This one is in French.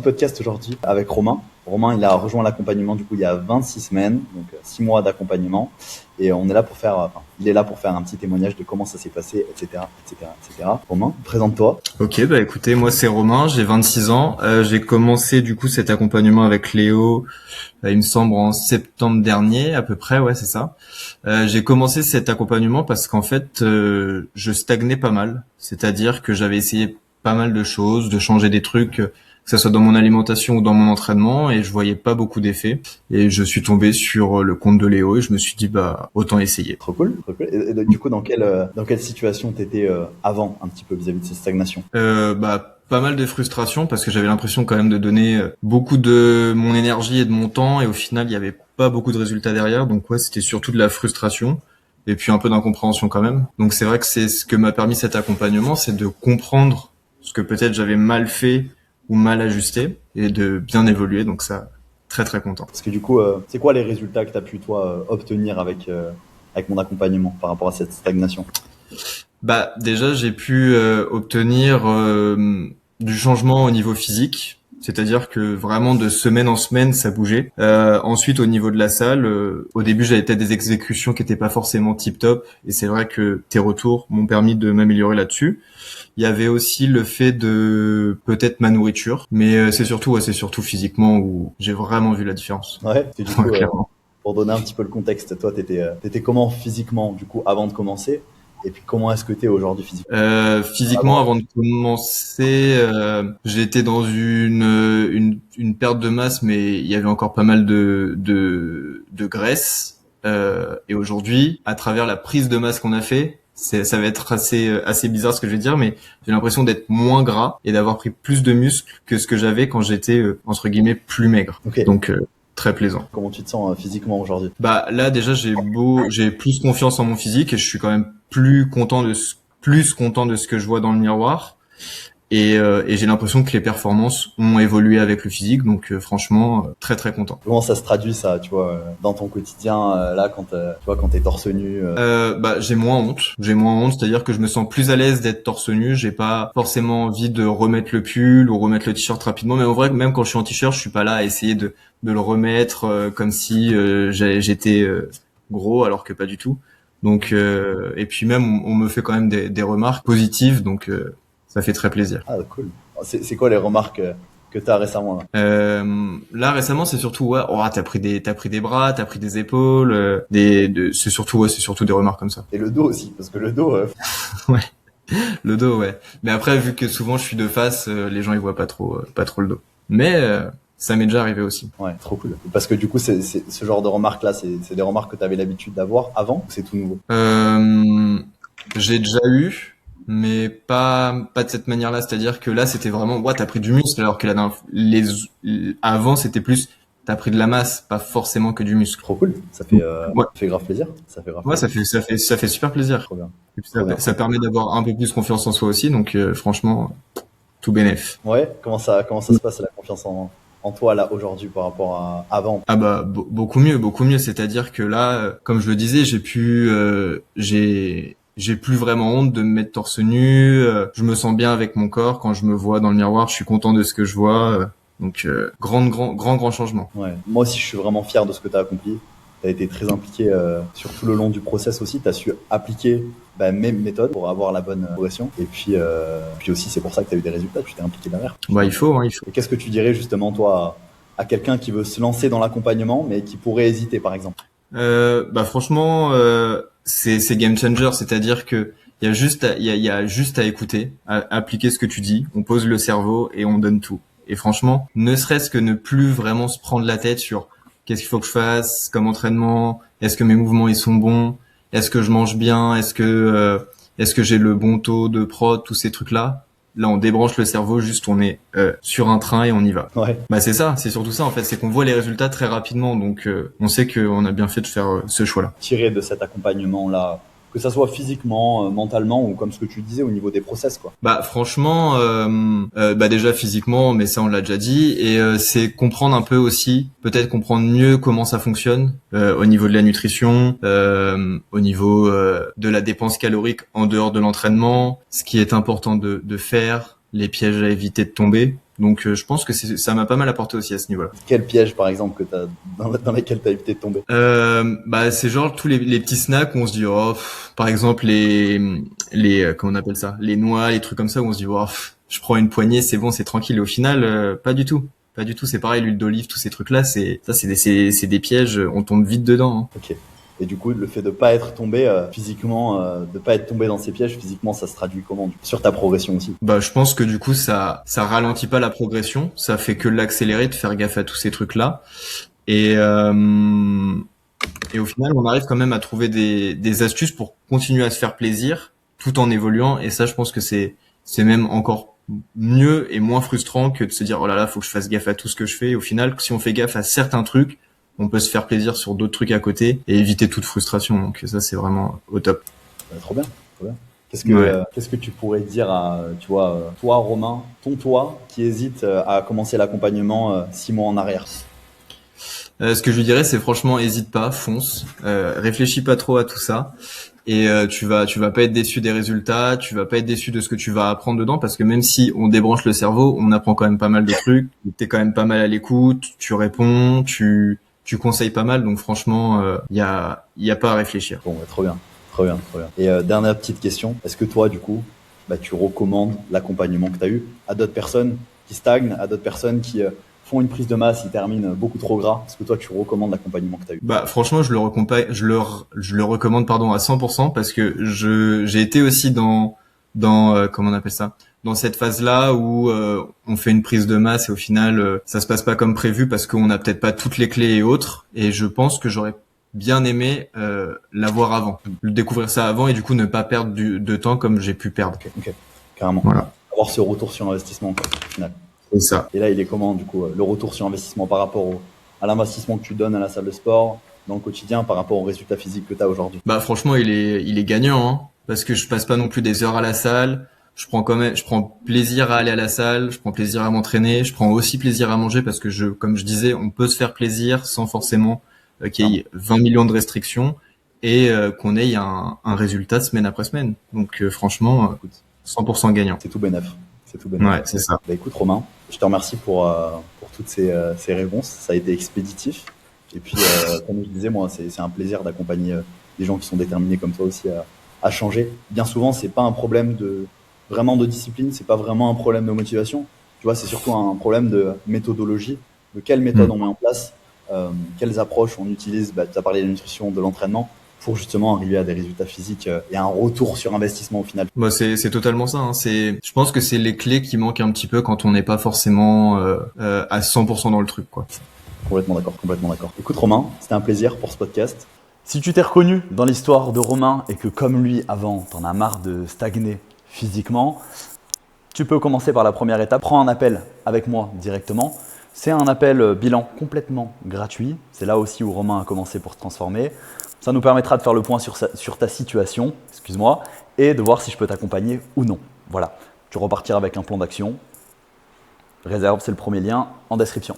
podcast aujourd'hui avec Romain. Romain, il a rejoint l'accompagnement du coup il y a 26 semaines, donc 6 mois d'accompagnement. Et on est là pour faire, il est là pour faire un petit témoignage de comment ça s'est passé, etc., etc., etc. Romain, présente-toi. Ok, bah écoutez, moi c'est Romain, j'ai 26 ans. J'ai commencé du coup cet accompagnement avec Léo, il me semble en septembre dernier à peu près, ouais c'est ça. J'ai commencé cet accompagnement parce qu'en fait je stagnais pas mal, c'est-à-dire que j'avais essayé pas mal de choses, de changer des trucs, que ce soit dans mon alimentation ou dans mon entraînement, et je voyais pas beaucoup d'effets. Et je suis tombé sur le compte de Léo et je me suis dit bah autant essayer. Trop cool, trop cool. Et du coup, dans quelle situation t'étais avant un petit peu vis-à-vis de cette stagnation? Bah pas mal de frustration parce que j'avais l'impression quand même de donner beaucoup de mon énergie et de mon temps, et au final il y avait pas beaucoup de résultats derrière. Donc ouais, c'était surtout de la frustration. Et puis un peu d'incompréhension quand même. Donc c'est vrai que c'est ce que m'a permis cet accompagnement, c'est de comprendre ce que peut-être j'avais mal fait ou mal ajusté et de bien évoluer. Donc ça, très très content. Parce que du coup, c'est quoi les résultats que tu as pu toi obtenir avec mon accompagnement par rapport à cette stagnation? Bah déjà j'ai pu obtenir du changement au niveau physique. C'est-à-dire que vraiment de semaine en semaine, ça bougeait. Ensuite, au niveau de la salle, au début, j'avais peut-être des exécutions qui étaient pas forcément tip-top. Et c'est vrai que tes retours m'ont permis de m'améliorer là-dessus. Il y avait aussi le fait de peut-être ma nourriture. Mais c'est surtout physiquement où j'ai vraiment vu la différence. Ouais, et du coup, Clairement. pour donner un petit peu le contexte, toi, t'étais comment physiquement, du coup, avant de commencer? Et puis, comment est-ce que t'es aujourd'hui physiquement? Physiquement, avant de commencer, j'étais dans une perte de masse, mais il y avait encore pas mal de graisse. Et aujourd'hui, à travers la prise de masse qu'on a fait, ça va être assez bizarre ce que je vais dire, mais j'ai l'impression d'être moins gras et d'avoir pris plus de muscles que ce que j'avais quand j'étais entre guillemets plus maigre. Ok. Donc très plaisant. Comment tu te sens physiquement aujourd'hui? Bah là déjà j'ai plus confiance en mon physique et je suis quand même plus content de ce que je vois dans le miroir, et j'ai l'impression que les performances ont évolué avec le physique, donc franchement très très content. Comment ça se traduit ça, tu vois, dans ton quotidien là quand tu vois quand t'es torse nu Bah j'ai moins honte, c'est-à-dire que je me sens plus à l'aise d'être torse nu, j'ai pas forcément envie de remettre le pull ou remettre le t-shirt rapidement, mais en vrai même quand je suis en t-shirt, je suis pas là à essayer de le remettre comme si j'étais gros, alors que pas du tout. Donc et puis même on me fait quand même des remarques positives, donc ça fait très plaisir. Ah cool. C'est quoi les remarques que t'as récemment là? Là récemment c'est surtout ouais, oh, t'as pris des bras, t'as pris des épaules, c'est surtout des remarques comme ça. Et le dos aussi, parce que le dos Ouais, le dos, ouais. Mais après, vu que souvent je suis de face, les gens ils voient pas trop le dos. Mais ça m'est déjà arrivé aussi. ouais, trop cool. Parce que du coup, c'est ce genre de remarques là, c'est des remarques que t'avais l'habitude d'avoir avant ou c'est tout nouveau? J'ai déjà eu, mais pas de cette manière-là. C'est-à-dire que là, c'était vraiment, ouais, t'as pris du muscle, alors que avant, c'était plus, t'as pris de la masse, pas forcément que du muscle. Trop cool. Ouais, Ça fait grave plaisir. Ça fait grave ouais, plaisir. ça fait super plaisir. Trop bien. Et puis Trop bien. ça permet d'avoir un peu plus confiance en soi aussi. Donc franchement, tout bénef. Ouais, comment ça se passe la confiance en toi là aujourd'hui par rapport à avant? Ah bah beaucoup mieux, beaucoup mieux. C'est-à-dire que là, comme je le disais, j'ai plus vraiment honte de me mettre torse nu. Je me sens bien avec mon corps quand je me vois dans le miroir. Je suis content de ce que je vois. Donc grand changement. Ouais. Moi aussi, je suis vraiment fier de ce que tu as accompli. Tu as été très impliqué sur tout le long du process aussi. Tu as su appliquer mes méthodes pour avoir la bonne progression. Et puis aussi, c'est pour ça que tu as eu des résultats. Tu t'es impliqué derrière. Bah il faut. Et qu'est-ce que tu dirais justement, toi, à quelqu'un qui veut se lancer dans l'accompagnement, mais qui pourrait hésiter, par exemple? Bah franchement, c'est game changer. C'est-à-dire que il y a juste à écouter, à appliquer ce que tu dis. On pose le cerveau et on donne tout. Et franchement, ne serait-ce que ne plus vraiment se prendre la tête sur qu'est-ce qu'il faut que je fasse comme entraînement, est-ce que mes mouvements ils sont bons, est-ce que je mange bien, est-ce que j'ai le bon taux de prod, tous ces trucs-là. Là, on débranche le cerveau, juste on est sur un train et on y va. Ouais. Bah c'est ça, c'est surtout ça en fait, c'est qu'on voit les résultats très rapidement, donc on sait qu'on a bien fait de faire ce choix-là. Tirer de cet accompagnement-là, que ça soit physiquement, mentalement ou comme ce que tu disais au niveau des process, quoi. Bah franchement, bah déjà physiquement, mais ça on l'a déjà dit, et c'est comprendre un peu aussi, peut-être comprendre mieux comment ça fonctionne au niveau de la nutrition, au niveau de la dépense calorique en dehors de l'entraînement, ce qui est important de faire, les pièges à éviter de tomber. Donc je pense que ça m'a pas mal apporté aussi à ce niveau-là. Quel piège, par exemple, dans lequel tu as évité de tomber? Bah c'est genre tous les petits snacks où on se dit par exemple les comment on appelle ça, les noix, les trucs comme ça où on se dit je prends une poignée, c'est bon, c'est tranquille. Et au final, pas du tout. Pas du tout, c'est pareil, l'huile d'olive, tous ces trucs-là, c'est des pièges, on tombe vite dedans. Hein. Ok. Et du coup, le fait de pas être tombé physiquement, de pas être tombé dans ces pièges physiquement, ça se traduit comment sur ta progression aussi? Bah, je pense que du coup, ça ralentit pas la progression, ça fait que l'accélérer, de faire gaffe à tous ces trucs-là. Et au final, on arrive quand même à trouver des astuces pour continuer à se faire plaisir tout en évoluant. Et ça, je pense que c'est même encore mieux et moins frustrant que de se dire oh là là, faut que je fasse gaffe à tout ce que je fais. Et au final, si on fait gaffe à certains trucs, on peut se faire plaisir sur d'autres trucs à côté et éviter toute frustration. Donc ça, c'est vraiment au top. Trop bien, trop bien. Qu'est-ce que tu pourrais dire à, tu vois, toi, Romain, ton toi qui hésite à commencer l'accompagnement 6 mois en arrière? Ce que je lui dirais, c'est franchement, hésite pas, fonce, réfléchis pas trop à tout ça, et tu vas pas être déçu des résultats, tu vas pas être déçu de ce que tu vas apprendre dedans, parce que même si on débranche le cerveau, on apprend quand même pas mal de trucs, t'es quand même pas mal à l'écoute, tu réponds, tu conseilles pas mal, donc franchement, y a pas à réfléchir. Bon, trop bien, trop bien, trop bien. Et dernière petite question, est-ce que toi, du coup, tu recommandes l'accompagnement que tu as eu à d'autres personnes qui stagnent, à d'autres personnes qui font une prise de masse, ils terminent beaucoup trop gras? Est-ce que toi, tu recommandes l'accompagnement que tu as eu? Bah franchement, je le recommande pardon à 100% parce que j'ai été aussi dans comment on appelle ça, dans cette phase-là où on fait une prise de masse et au final ça se passe pas comme prévu parce qu'on n'a peut-être pas toutes les clés et autres, et je pense que j'aurais bien aimé l'avoir avant, le découvrir ça avant et du coup ne pas perdre de temps comme j'ai pu perdre. Ok, carrément. Voilà. Avoir ce retour sur investissement, quoi, au final. C'est ça. Et là, il est comment, du coup, le retour sur investissement par rapport à l'investissement que tu donnes à la salle de sport, dans le quotidien, par rapport aux résultats physiques que tu as aujourd'hui? Bah franchement, il est gagnant, hein, parce que je passe pas non plus des heures à la salle. Je prends plaisir à aller à la salle, je prends plaisir à m'entraîner, je prends aussi plaisir à manger parce que comme je disais, on peut se faire plaisir sans forcément qu'il y ait 20 millions de restrictions et qu'on ait un résultat semaine après semaine. Donc franchement, 100% gagnant. C'est tout bénef. C'est tout bénef. Ouais, c'est ça. Bah écoute, Romain, je te remercie pour toutes ces réponses. Ça a été expéditif. Et puis, comme je disais, moi, c'est un plaisir d'accompagner des gens qui sont déterminés comme toi aussi à changer. Bien souvent, c'est pas un problème vraiment de discipline, c'est pas vraiment un problème de motivation. Tu vois, c'est surtout un problème de méthodologie, de quelle méthode on met en place, quelles approches on utilise. Tu as parlé de la nutrition, de l'entraînement, pour justement arriver à des résultats physiques et un retour sur investissement au final. Bah c'est totalement ça. Hein. Je pense que c'est les clés qui manquent un petit peu quand on n'est pas forcément à 100% dans le truc, quoi. Complètement d'accord, complètement d'accord. Écoute Romain, c'était un plaisir pour ce podcast. Si tu t'es reconnu dans l'histoire de Romain et que comme lui avant, t'en as marre de stagner physiquement, tu peux commencer par la première étape. Prends un appel avec moi directement. C'est un appel bilan complètement gratuit. C'est là aussi où Romain a commencé pour se transformer. Ça nous permettra de faire le point sur ta situation, et de voir si je peux t'accompagner ou non. Voilà, tu repartiras avec un plan d'action. Réserve, c'est le premier lien en description.